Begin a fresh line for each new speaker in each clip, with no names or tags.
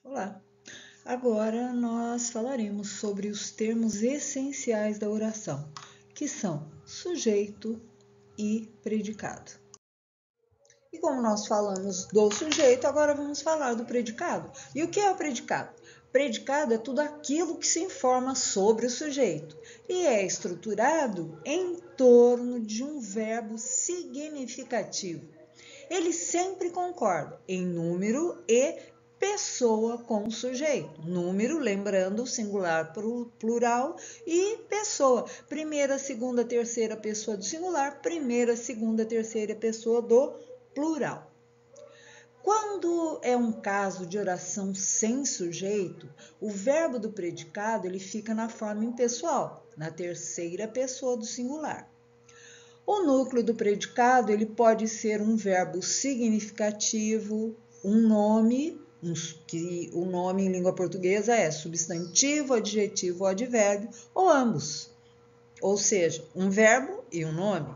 Olá! Agora nós falaremos sobre os termos essenciais da oração, que são sujeito e predicado. E como nós falamos do sujeito, agora vamos falar do predicado. E o que é o predicado? Predicado é tudo aquilo que se informa sobre o sujeito e é estruturado em torno de um verbo significativo. Ele sempre concorda em número e pessoa com sujeito. Número, lembrando, singular plural, e pessoa. Primeira, segunda, terceira pessoa do singular, primeira, segunda, terceira pessoa do plural. Quando é um caso de oração sem sujeito, o verbo do predicado ele fica na forma impessoal, na terceira pessoa do singular. O núcleo do predicado ele pode ser um verbo significativo, um nome, que o nome em língua portuguesa é substantivo, adjetivo ou advérbio, ou ambos. Ou seja, um verbo e um nome.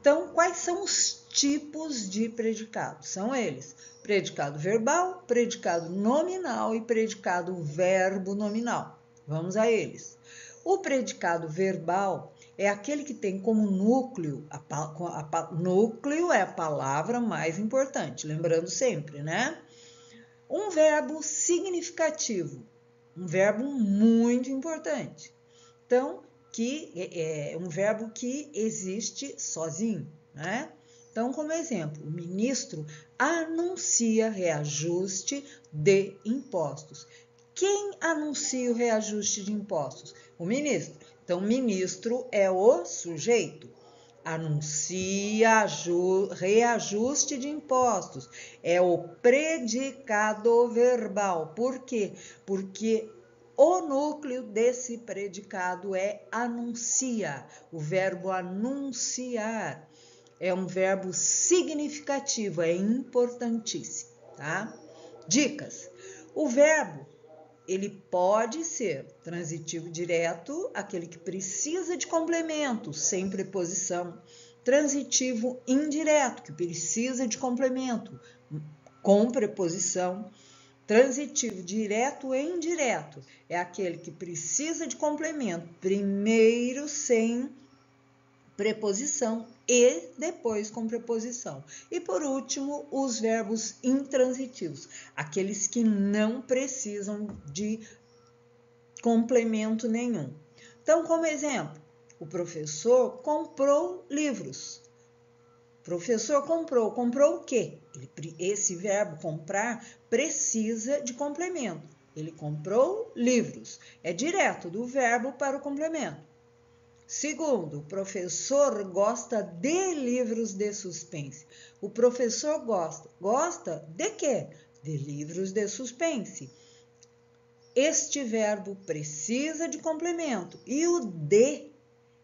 Então, quais são os tipos de predicado? São eles: predicado verbal, predicado nominal e predicado verbo nominal. Vamos a eles. O predicado verbal é aquele que tem como núcleo, núcleo é a palavra mais importante, lembrando sempre, né? Um verbo significativo, um verbo muito importante. Então, que é um verbo que existe sozinho, né? Então, como exemplo, o ministro anuncia reajuste de impostos. Quem anuncia o reajuste de impostos? O ministro. Então, ministro é o sujeito. Anuncia reajuste de impostos. É o predicado verbal. Por quê? Porque o núcleo desse predicado é anuncia, o verbo anunciar. É um verbo significativo, é importantíssimo, tá? Dicas. O verbo, ele pode ser transitivo direto, aquele que precisa de complemento, sem preposição. Transitivo indireto, que precisa de complemento, com preposição. Transitivo direto e indireto é aquele que precisa de complemento, primeiro sem preposição e depois com preposição. E por último, os verbos intransitivos, aqueles que não precisam de complemento nenhum. Então, como exemplo, o professor comprou livros. Professor comprou o quê? Esse verbo comprar precisa de complemento. Ele comprou livros. É direto do verbo para o complemento. Segundo, o professor gosta de livros de suspense. O professor gosta de quê? De livros de suspense. Este verbo precisa de complemento e o de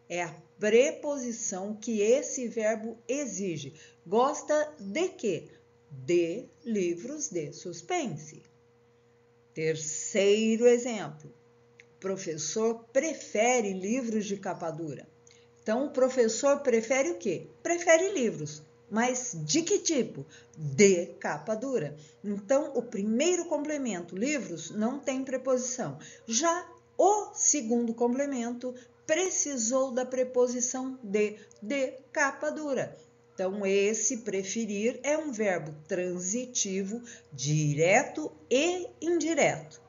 é a preposição que esse verbo exige. Gosta de quê? De livros de suspense. Terceiro exemplo. O professor prefere livros de capa dura. Então, o professor prefere o quê? Prefere livros. Mas de que tipo? De capa dura. Então, o primeiro complemento, livros, não tem preposição. Já o segundo complemento precisou da preposição de capa dura. Então, esse preferir é um verbo transitivo, direto e indireto.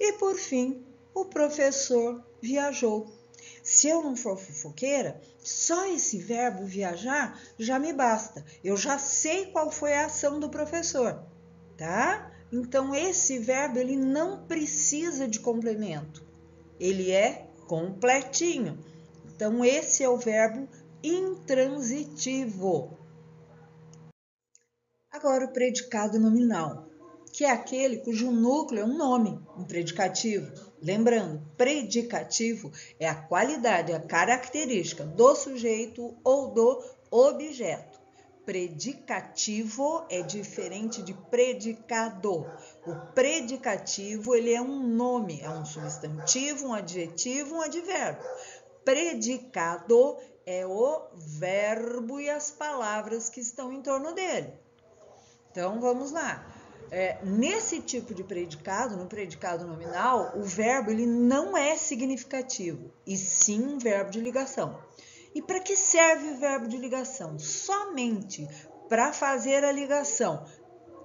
E, por fim, o professor viajou. Se eu não for fofoqueira, só esse verbo viajar já me basta. Eu já sei qual foi a ação do professor, tá? Então, esse verbo ele não precisa de complemento. Ele é completinho. Então, esse é o verbo intransitivo. Agora, o predicado nominal, que é aquele cujo núcleo é um nome, um predicativo. Lembrando, predicativo é a qualidade, a característica do sujeito ou do objeto. Predicativo é diferente de predicado. O predicativo ele é um nome, é um substantivo, um adjetivo, um advérbio. Predicado é o verbo e as palavras que estão em torno dele. Então, vamos lá. nesse tipo de predicado, no predicado nominal, o verbo ele não é significativo, e sim um verbo de ligação. E para que serve o verbo de ligação? Somente para fazer a ligação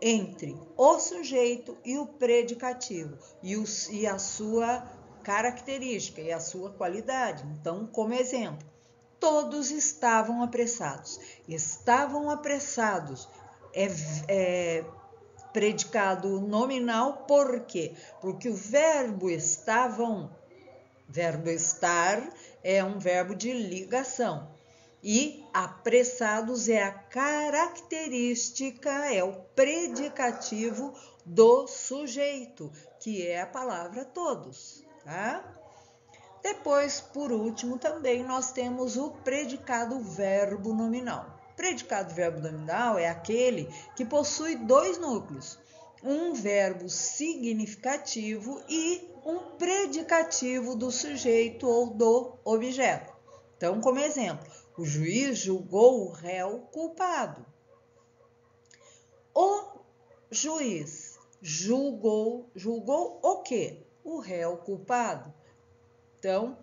entre o sujeito e o predicativo, e a sua característica e a sua qualidade. Então, como exemplo, todos estavam apressados. Estavam apressados predicado nominal, por quê? Porque o verbo estavam, verbo estar, é um verbo de ligação. E apressados é a característica, é o predicativo do sujeito, que é a palavra todos, tá? Depois, por último, também nós temos o predicado verbo nominal. Predicado verbo nominal é aquele que possui dois núcleos, um verbo significativo e um predicativo do sujeito ou do objeto. Então, como exemplo, o juiz julgou o réu culpado. O juiz julgou o quê? O réu culpado. Então,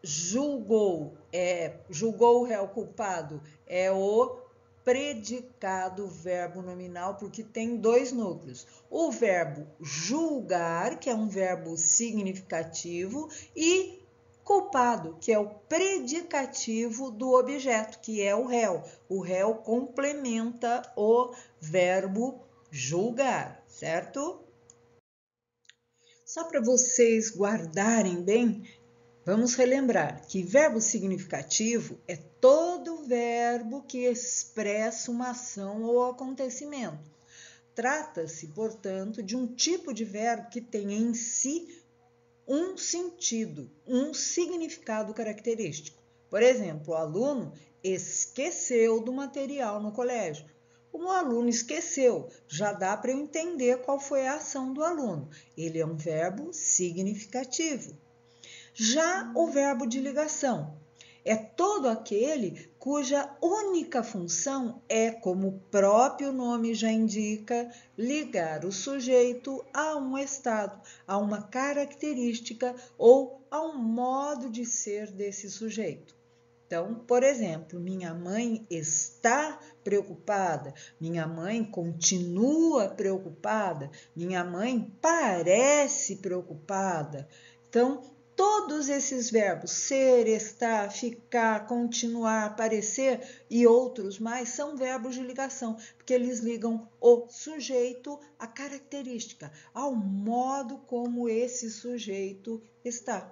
julgou o réu culpado é o predicado verbo nominal, porque tem dois núcleos. O verbo julgar, que é um verbo significativo, e culpado, que é o predicativo do objeto, que é o réu. O réu complementa o verbo julgar, certo? Só para vocês guardarem bem, vamos relembrar que verbo significativo é todo verbo que expressa uma ação ou acontecimento. Trata-se, portanto, de um tipo de verbo que tem em si um sentido, um significado característico. Por exemplo, o aluno esqueceu do material no colégio. Como o aluno esqueceu, já dá para eu entender qual foi a ação do aluno. Ele é um verbo significativo. Já o verbo de ligação é todo aquele cuja única função é, como o próprio nome já indica, ligar o sujeito a um estado, a uma característica ou a um modo de ser desse sujeito. Então, por exemplo, minha mãe está preocupada, minha mãe continua preocupada, minha mãe parece preocupada. Então, todos esses verbos, ser, estar, ficar, continuar, parecer e outros mais, são verbos de ligação, porque eles ligam o sujeito à característica, ao modo como esse sujeito está.